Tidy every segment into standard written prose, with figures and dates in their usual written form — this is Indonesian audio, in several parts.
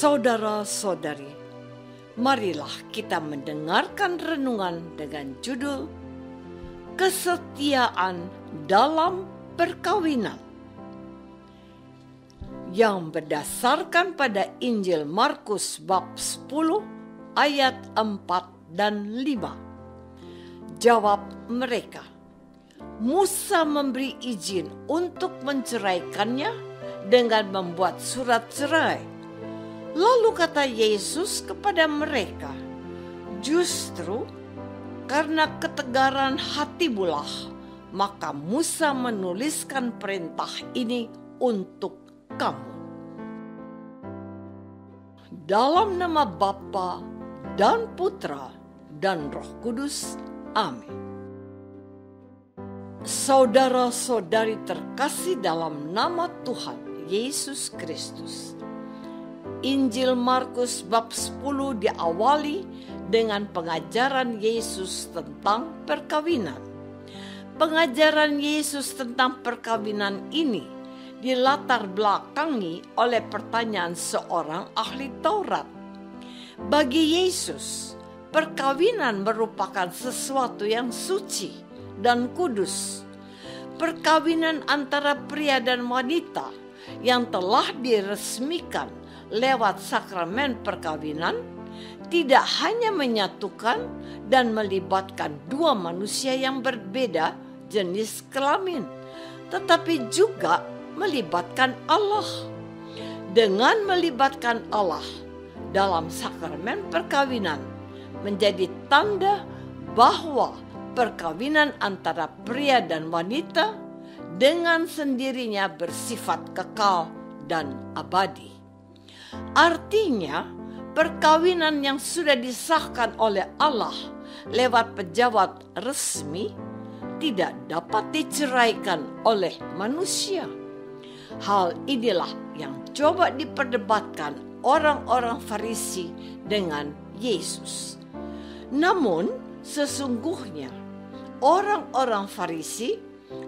Saudara-saudari, marilah kita mendengarkan renungan dengan judul Kesetiaan dalam Perkawinan yang berdasarkan pada Injil Markus bab 10 ayat 4 dan 5. Jawab mereka, Musa memberi izin untuk menceraikannya dengan membuat surat cerai. Lalu kata Yesus kepada mereka, justru karena ketegaran hatimulah, maka Musa menuliskan perintah ini untuk kamu. Dalam nama Bapa dan Putra dan Roh Kudus. Amin. Saudara-saudari terkasih dalam nama Tuhan Yesus Kristus. Injil Markus bab 10 diawali dengan pengajaran Yesus tentang perkawinan. Pengajaran Yesus tentang perkawinan ini dilatar belakangi oleh pertanyaan seorang ahli Taurat. Bagi Yesus, perkawinan merupakan sesuatu yang suci dan kudus. Perkawinan antara pria dan wanita yang telah diresmikan lewat sakramen perkawinan tidak hanya menyatukan dan melibatkan dua manusia yang berbeda jenis kelamin, tetapi juga melibatkan Allah. Dengan melibatkan Allah dalam sakramen perkawinan menjadi tanda bahwa perkawinan antara pria dan wanita dengan sendirinya bersifat kekal dan abadi. Artinya, perkawinan yang sudah disahkan oleh Allah lewat pejabat resmi tidak dapat diceraikan oleh manusia. Hal inilah yang coba diperdebatkan orang-orang Farisi dengan Yesus. Namun, sesungguhnya orang-orang Farisi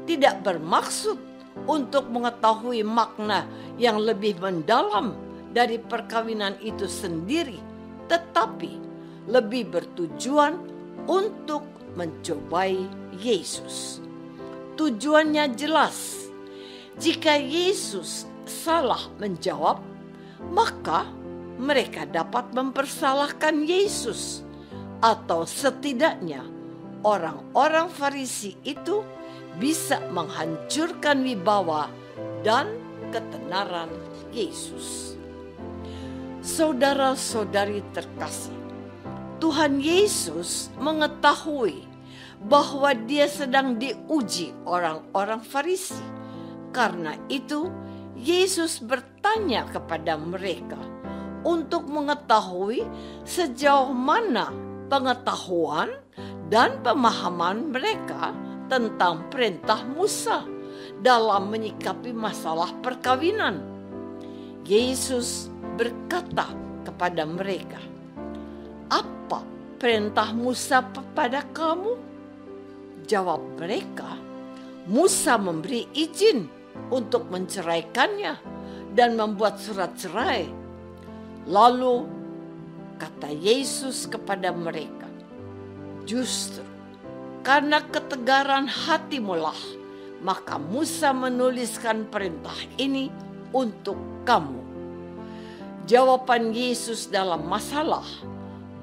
tidak bermaksud untuk mengetahui makna yang lebih mendalam dari perkawinan itu sendiri, tetapi lebih bertujuan untuk mencobai Yesus. Tujuannya jelas. Jika Yesus salah menjawab, maka mereka dapat mempersalahkan Yesus, atau setidaknya orang-orang Farisi itu bisa menghancurkan wibawa dan ketenaran Yesus. Saudara-saudari terkasih, Tuhan Yesus mengetahui bahwa Dia sedang diuji orang-orang Farisi. Karena itu, Yesus bertanya kepada mereka untuk mengetahui sejauh mana pengetahuan dan pemahaman mereka tentang perintah Musa dalam menyikapi masalah perkawinan. Yesus berkata kepada mereka, "Apa perintah Musa kepada kamu?" Jawab mereka, "Musa memberi izin untuk menceraikannya dan membuat surat cerai." Lalu kata Yesus kepada mereka, "Justru karena ketegaran hatimulah, maka Musa menuliskan perintah ini untuk kamu." Jawaban Yesus dalam masalah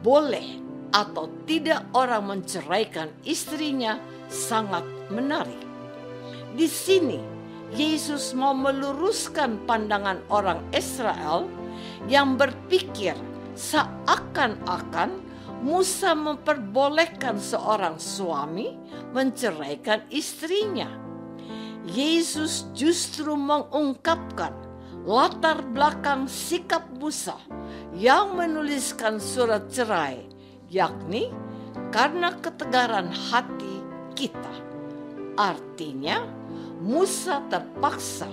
boleh atau tidak orang menceraikan istrinya sangat menarik. Di sini Yesus mau meluruskan pandangan orang Israel yang berpikir seakan-akan Musa memperbolehkan seorang suami menceraikan istrinya. Yesus justru mengungkapkan latar belakang sikap Musa yang menuliskan surat cerai, yakni karena ketegaran hati kita. Artinya, Musa terpaksa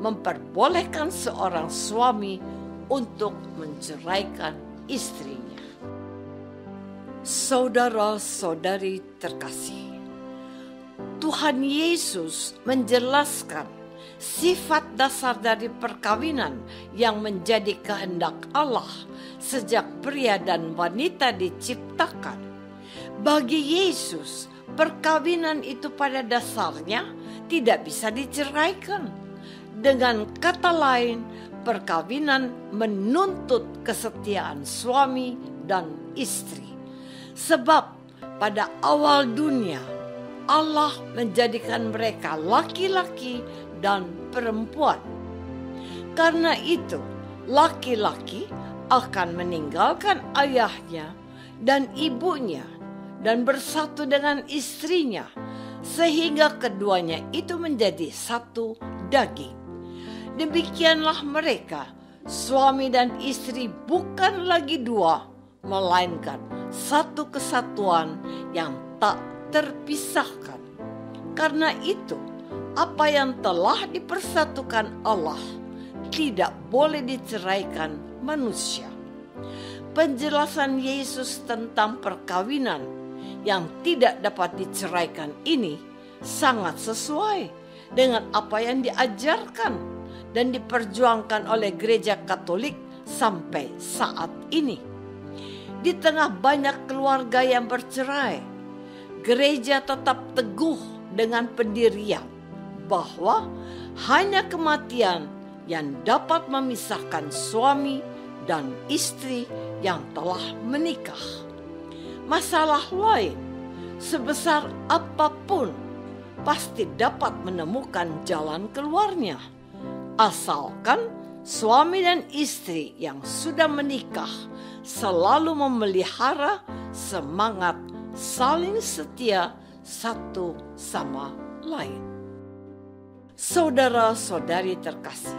memperbolehkan seorang suami untuk menceraikan istrinya. Saudara-saudari terkasih, Tuhan Yesus menjelaskan sifat dasar dari perkawinan yang menjadi kehendak Allah sejak pria dan wanita diciptakan. Bagi Yesus, perkawinan itu pada dasarnya tidak bisa diceraikan. Dengan kata lain, perkawinan menuntut kesetiaan suami dan istri. Sebab pada awal dunia, Allah menjadikan mereka laki-laki dan perempuan. Karena itu, laki-laki akan meninggalkan ayahnya dan ibunya dan bersatu dengan istrinya, sehingga keduanya itu menjadi satu daging. Demikianlah mereka, suami dan istri, bukan lagi dua, melainkan satu kesatuan yang tak terpisahkan. Karena itu, apa yang telah dipersatukan Allah tidak boleh diceraikan manusia. Penjelasan Yesus tentang perkawinan yang tidak dapat diceraikan ini sangat sesuai dengan apa yang diajarkan dan diperjuangkan oleh Gereja Katolik sampai saat ini. Di tengah banyak keluarga yang bercerai, gereja tetap teguh dengan pendirian bahwa hanya kematian yang dapat memisahkan suami dan istri yang telah menikah. Masalah lain, sebesar apapun, pasti dapat menemukan jalan keluarnya, asalkan suami dan istri yang sudah menikah selalu memelihara semangat saling setia satu sama lain. Saudara-saudari terkasih,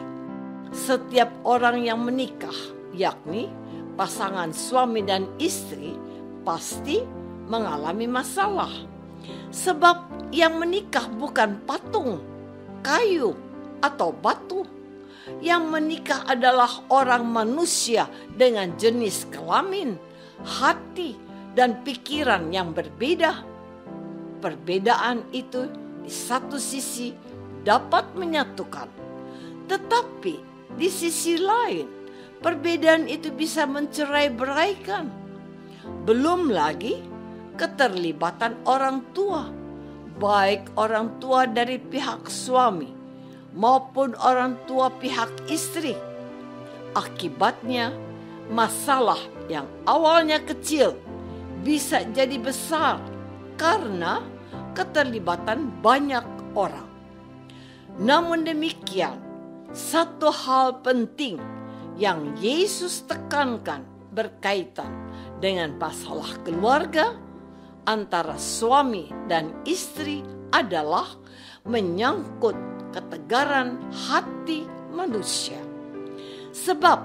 setiap orang yang menikah, yakni pasangan suami dan istri, pasti mengalami masalah. Sebab yang menikah bukan patung, kayu, atau batu. Yang menikah adalah orang manusia dengan jenis kelamin, hati, dan pikiran yang berbeda. Perbedaan itu di satu sisi dapat menyatukan, tetapi di sisi lain perbedaan itu bisa mencerai-beraikan. Belum lagi keterlibatan orang tua, baik orang tua dari pihak suami maupun orang tua pihak istri. Akibatnya, masalah yang awalnya kecil bisa jadi besar karena keterlibatan banyak orang. Namun demikian, satu hal penting yang Yesus tekankan berkaitan dengan masalah keluarga antara suami dan istri adalah menyangkut ketegaran hati manusia. Sebab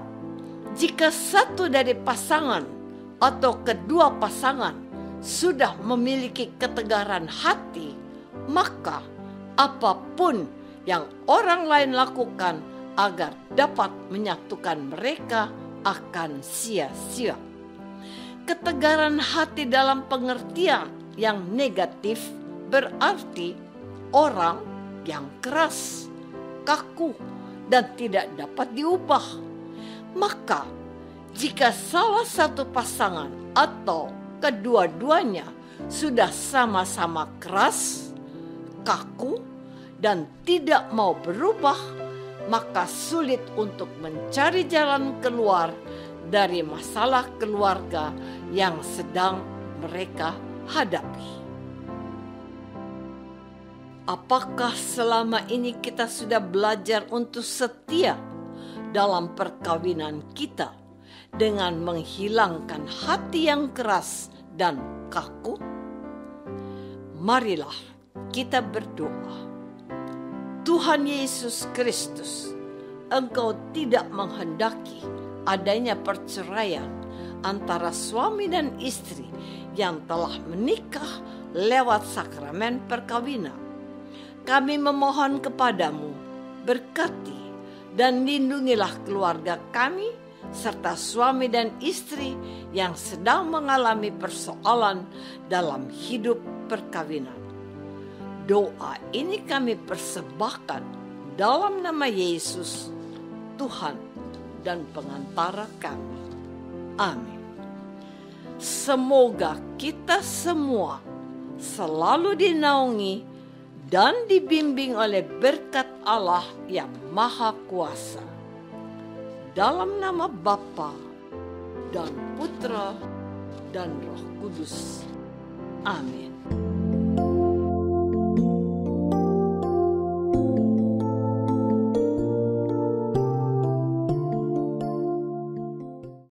jika satu dari pasangan atau kedua pasangan sudah memiliki ketegaran hati, maka apapun yang orang lain lakukan agar dapat menyatukan mereka akan sia-sia. Ketegaran hati dalam pengertian yang negatif berarti orang yang keras, kaku, dan tidak dapat diubah. Maka, jika salah satu pasangan atau kedua-duanya sudah sama-sama keras, kaku, dan tidak mau berubah, maka sulit untuk mencari jalan keluar dari masalah keluarga yang sedang mereka hadapi. Apakah selama ini kita sudah belajar untuk setia dalam perkawinan kita dengan menghilangkan hati yang keras dan kaku? Marilah kita berdoa. Tuhan Yesus Kristus, Engkau tidak menghendaki adanya perceraian antara suami dan istri yang telah menikah lewat sakramen perkawinan. Kami memohon kepadamu, berkati dan lindungilah keluarga kami serta suami dan istri yang sedang mengalami persoalan dalam hidup perkawinan. Doa ini kami persembahkan dalam nama Yesus, Tuhan dan pengantara kami. Amin. Semoga kita semua selalu dinaungi dan dibimbing oleh berkat Allah yang Maha Kuasa. Dalam nama Bapa dan Putra dan Roh Kudus. Amin.